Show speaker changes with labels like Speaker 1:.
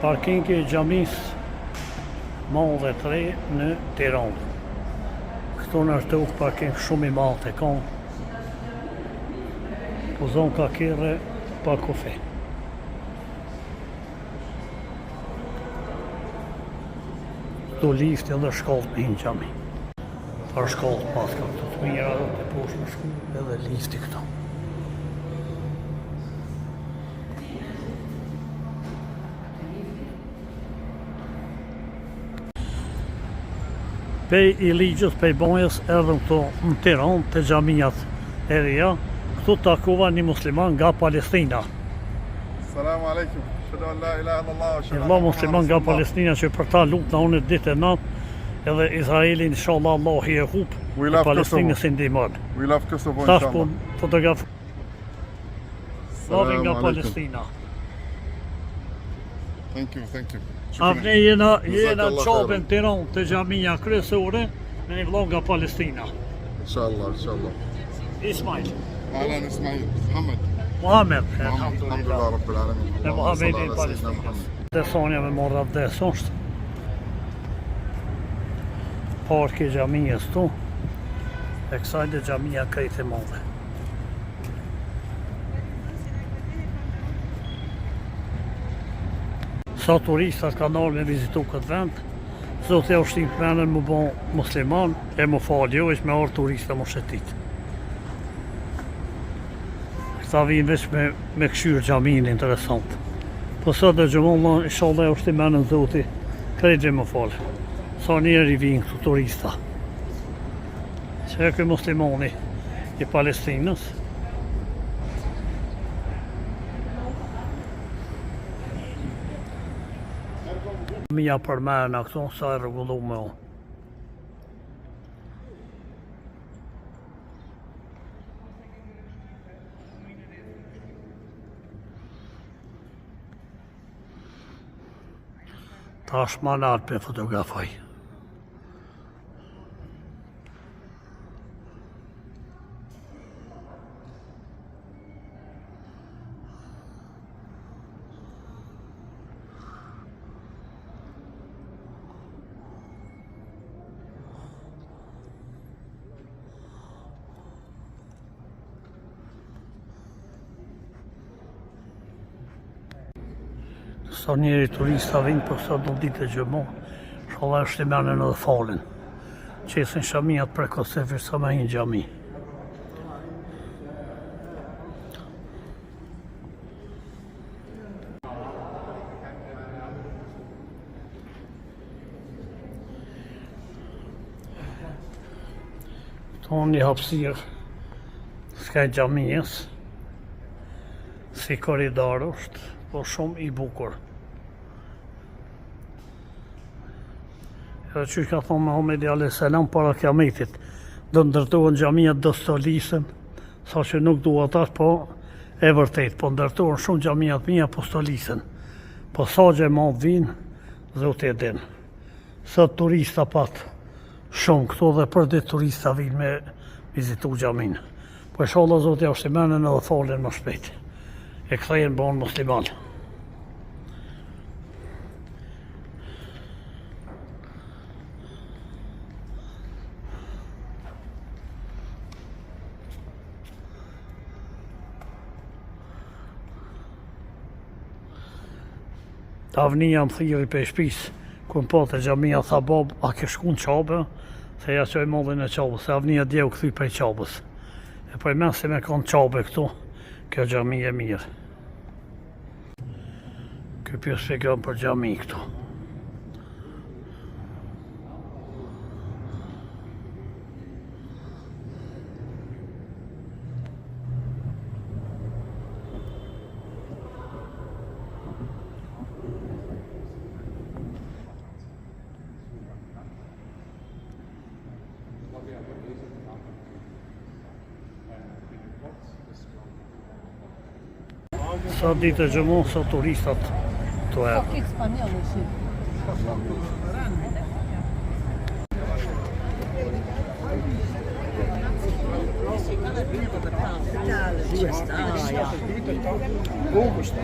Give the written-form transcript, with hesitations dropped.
Speaker 1: Parkingi i xhamisë madhe 3 në Tiranë. Këtu në është parking shumë i madh e kanë. Po zonë ka kire pa kofe. Këtu lifti edhe shkallët me hinë xhami. Ka shkallët pas ka këtu të mira dhe të poshtë në shku edhe lifti këtu. Pej i ligjës, pej banjës, erdhëm këtu në Tiranë, të xhamijat e reja. Këtu takova një musliman nga Palestina.
Speaker 2: Salamu alaikum. Shhadu an la ilaha illallah.
Speaker 1: Allah musliman nga Palestina që për ta lutna unë ditë e natë, edhe Izraelin inshallah Allah i e hup, Palestinës i ndihmon.
Speaker 2: We love Kosovo
Speaker 1: Tash
Speaker 2: inshallah.
Speaker 1: po fotograf. Salamu nga Palestina.
Speaker 2: Thank you.
Speaker 1: Avne jena qabën Tiranë të xhamia kryesore me një vëlla nga Palestina.
Speaker 2: Inshallah.
Speaker 1: Ismail.
Speaker 2: Ahlan Ismail.
Speaker 1: Muhammed.
Speaker 2: Alhamdulillah Rabbil Alamin.
Speaker 1: Në Muhammedin Palestinës. Desonja me morra vdes është. Parki xhamijës tu. E kësaj dhe xhamia krejt e madhe. Sa turistat ka nërë me vizitu këtë vend, zotë e ushtim të menën më bon musliman, e më falë jo, ishë me orë turista më shetit. Këta vinë veç me këshyrë xhamin interesant. Po sa dhe gjëmonë, inshallah e ushtim menën zoti, krejt gjë më falë. Sa njerë i vinë këtu turista. Që e këj muslimani i Palestinës, mija për mërë këtu, sa e rregullu me o. Ta është ma lartë për fotografaj. Sa njeri turista vinë, për sa do ditë e gjëmo, shala është i menën edhe falin. Qesin xhamijat për Kosovë, sa me hinë xhami. Këto një hapësirë, s'ka xhamijës, si koridor është, po shumë i bukur. Edhe që ka thonë Muhamedi a.s. para kiametit, do ndërtohen xhamijat do stolisën, sa që nuk dua tash, po e vërtet, po ndërtohen shumë xhamijat mija po stolisën. Po sa xhamat vinë, Zoti e din. Sa turista pat shumë këtu dhe për ditë turista vinë me vizitu xhamin. Po inshallah Zoti ja ushtimenen edhe falen më shpejt. E kthehen bon musliman. Avnia më thiri për shpisë, ku më po të xhamia tha bab, a ke shku në qabë? Se ja qoj modhin e qabës, se avnia dje u këthy për qabës. E për men se me kanë qabë këtu, kjo xhami e mirë. Kjo pjesë shpjegon për xhami këtu. Sa ditë e gjëmon, sa turistat të e.
Speaker 3: Giusto,